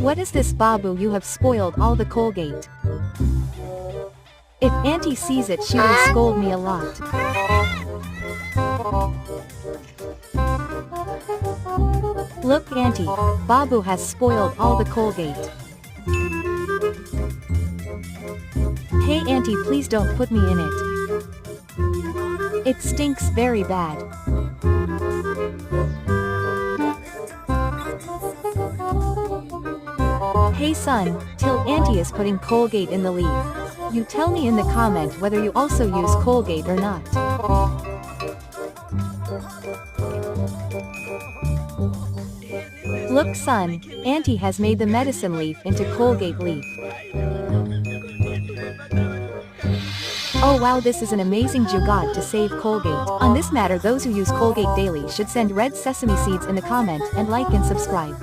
What is this, Babu? You have spoiled all the Colgate. If Auntie sees it, she will scold me a lot. Look, Auntie, Babu has spoiled all the Colgate. Hey Auntie, please don't put me in it. It stinks very bad. Hey son, till Auntie is putting Colgate in the leaf. You tell me in the comment whether you also use Colgate or not. Look son, Auntie has made the medicine leaf into Colgate leaf. Oh wow, this is an amazing jugaad to save Colgate. On this matter, those who use Colgate daily should send red sesame seeds in the comment and like and subscribe.